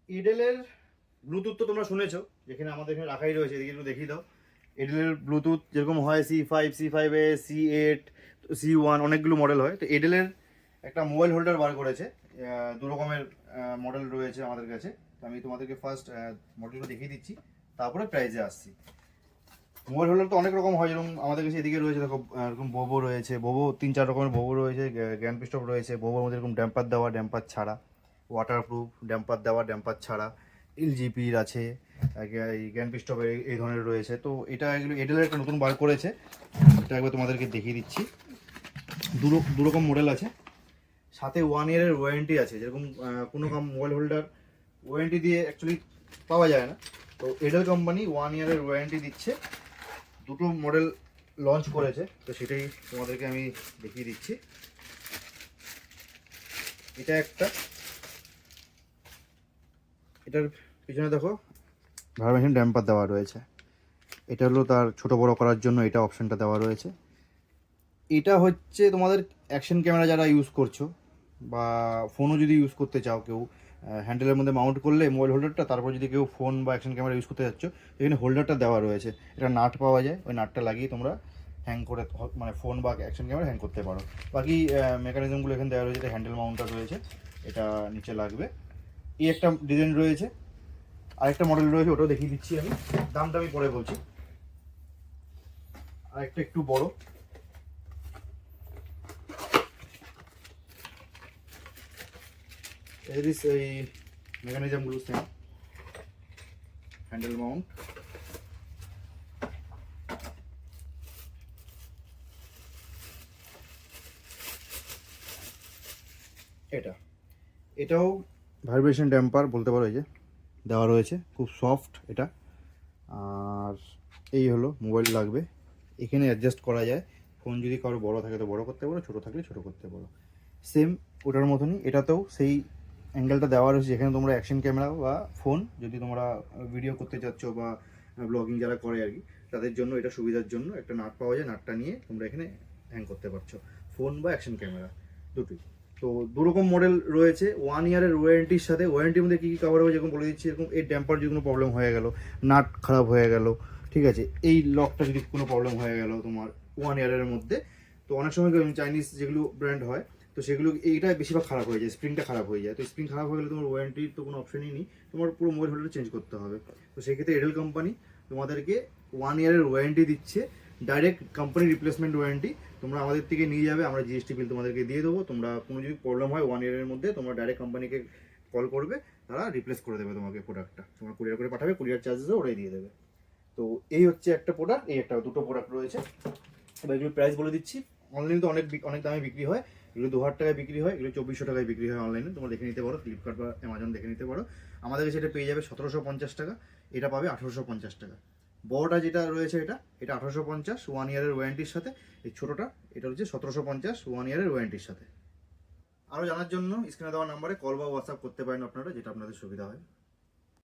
এডেলের Bluetooth তো তোমরা শুনেছো, যেখানে আমাদের এখানে রাখাই রয়েছে, এদিকে একটু দেখিয়ে দাও। এডেলের ব্লুটুথ যেরকম হয় C5 এ C8 C1 অনেকগুলো মডেল হয়। তো এডেলের একটা মোবাইল হোল্ডার বার করেছে, দু রকমের মডেল রয়েছে আমাদের কাছে। তো আমি তোমাদেরকে ফার্স্ট মডেলটা দেখিয়ে দিচ্ছি, তারপরে প্রাইসে আসছি। মোবাইল হোল্ডার তো অনেক রকম হয়, যেরকম আমাদের কাছে এদিকে রয়েছে দেখো, এরকম বোবো রয়েছে, বোবো 3-4 রকমের বোবো রয়েছে, গ্র্যান্ড পিস্টপ রয়েছে। বোবোর মধ্যে এরকম ড্যাম্পার দেওয়া, ড্যাম্পার ছাড়া, ওয়াটারপ্রুফ, ড্যাম্পার দেওয়া, ড্যাম্পার ছাড়া, এলজিপির আছে, এই গ্র্যান্ড পিস্টপের এই ধরনের রয়েছে। তো এটা এগুলো এডেলের একটা নতুন বার করেছে, এটা একবার তোমাদেরকে দেখিয়ে দিচ্ছি। দু রকম মডেল আছে, সাথে 1 ইয়ারের ওয়ারেন্টি আছে। যেরকম কোনো মোবাইল হোল্ডার ওয়ারেন্টি দিয়ে অ্যাকচুয়ালি পাওয়া যায় না, তো এডেল কোম্পানি 1 ইয়ারের ওয়ারেন্টি দিচ্ছে। দুটো মডেল লঞ্চ করেছে, তো সেটাই তোমাদেরকে আমি দেখিয়ে দিচ্ছি। এটা একটা, এটার পিছনে দেখো ভার্মেশন ড্যাম্পার দেওয়া রয়েছে। এটা হলো তার ছোট বড় করার জন্য এটা অপশানটা দেওয়া রয়েছে। এটা হচ্ছে তোমাদের অ্যাকশন ক্যামেরা যারা ইউজ করছো, বা ফোনও যদি ইউজ করতে চাও কেউ, হ্যান্ডেলের মধ্যে মাউন্ট করলে মোবাইল হোল্ডারটা, তারপর যদি কেউ ফোন বা অ্যাকশন ক্যামেরা ইউজ করতে যাচ্ছ, এখানে হোল্ডারটা দেওয়া রয়েছে। এটা নাট পাওয়া যায়, ওই নাটটা লাগিয়ে তোমরা হ্যাং করে মানে ফোন বা অ্যাকশন ক্যামেরা হ্যাং করতে পারো। বাকি মেকানিজমগুলো এখানে দেওয়া রয়েছে, এটা হ্যান্ডেল মাউন্টটা রয়েছে, এটা নিচে লাগবে। এই একটা ডিজাইন রয়েছে, আরেকটা মডেল রয়েছে, ওটাও দেখিয়ে দিচ্ছি আমি, দামটা আমি পরে বলছি। আরেকটা একটু বড়, এই মেকানিজমগুলো সেম, হ্যান্ডেল মাউন্ট। এটাও ভাইব্রেশন ড্যাম্পার বলতে পারো, এই যে দেওয়া রয়েছে, খুব সফট এটা। আর এই হলো মোবাইল লাগবে, এখানে অ্যাডজাস্ট করা যায়। ফোন যদি কারো বড় থাকে তো বড় করতে পারো, ছোটো থাকলে ছোটো করতে পারো। সেম ওটার মতনই এটাতেও সেই অ্যাঙ্গেলটা দেওয়া রয়েছে, যেখানে তোমরা অ্যাকশন ক্যামেরা বা ফোন যদি তোমরা ভিডিও করতে চাচ্ছ বা ব্লগিং যারা করে আর কি, তাদের জন্য এটা সুবিধার জন্য একটা নাট পাওয়া যায়, নাটটা নিয়ে তোমরা এখানে হ্যাং করতে পারছো, ফোন বা অ্যাকশন ক্যামেরা দুটোই। তো দুরকম মডেল রয়েছে 1 ইয়ারের ওয়ারেন্টির সাথে। ওয়ারেন্টির মধ্যে কী কী কভার হবে যেরকম বলে দিচ্ছি, এরকম এই ড্যাম্পার যদি কোনো প্রবলেম হয়ে গেল, নাট খারাপ হয়ে গেল, ঠিক আছে, এই লকটা যদি কোনো প্রবলেম হয়ে গেল তোমার 1 ইয়ারের মধ্যে, তো অনেক সময় চাইনিজ যেগুলো ব্র্যান্ড হয়, তো সেগুলো এইটা বেশিরভাগ খারাপ হয়ে যায়, স্প্রিংটা খারাপ হয়ে যায়। তো স্প্রিং খারাপ হয়ে গেলে তোমার ওয়ারেন্টির তো কোনো অপশনই নেই, তোমার পুরো মোবাইল হোল্ডার চেঞ্জ করতে হবে। তো সেক্ষেত্রে এডেল কোম্পানি তোমাদেরকে 1 ইয়ারের ওয়ারেন্টি দিচ্ছে, ডাইরেক্ট কোম্পানি রিপ্লেসমেন্ট ওয়ারেন্টি। তোমরা আমাদের থেকে নিয়ে যাবে, আমরা জিএসটি বিল তোমাদেরকে দিয়ে দেবো। তোমরা কোনো যদি প্রবলেম হয় 1 ইয়ারের মধ্যে, তোমরা ডাইরেক্ট কোম্পানিকে কল করবে, তারা রিপ্লেস করে দেবে তোমাকে প্রোডাক্টটা, তোমরা কুরিয়ার করে পাঠাবে, কুরিয়ার চার্জেসও ওরাই দিয়ে দেবে। তো এই হচ্ছে একটা প্রোডাক্ট, এই একটা দুটো প্রোডাক্ট রয়েছে। এবার এগুলো প্রাইস বলে দিচ্ছি। অনলাইনে তো অনেক দামে বিক্রি হয়, এগুলো 2000 টাকায় বিক্রি হয়, এগুলো 2400 টাকায় বিক্রি হয় অনলাইনে, তোমরা দেখে নিতে পারো, ফ্লিপকার্ট বা অ্যামাজন দেখে নিতে পারো। আমাদের কাছে এটা পেয়ে যাবে 1750 টাকা, এটা পাবে 1850 টাকা। বড়টা যেটা রয়েছে এটা 1850 1 ইয়ারের ওয়ারেন্টির সাথে, এই ছোটোটা এটা হচ্ছে 1750 1 ইয়ারের ওয়ারেন্টির সাথে। আরও জানার জন্য স্ক্রিনে দেওয়া নাম্বারে কল বা হোয়াটসঅ্যাপ করতে পারেন আপনারা, যেটা আপনাদের সুবিধা হয়।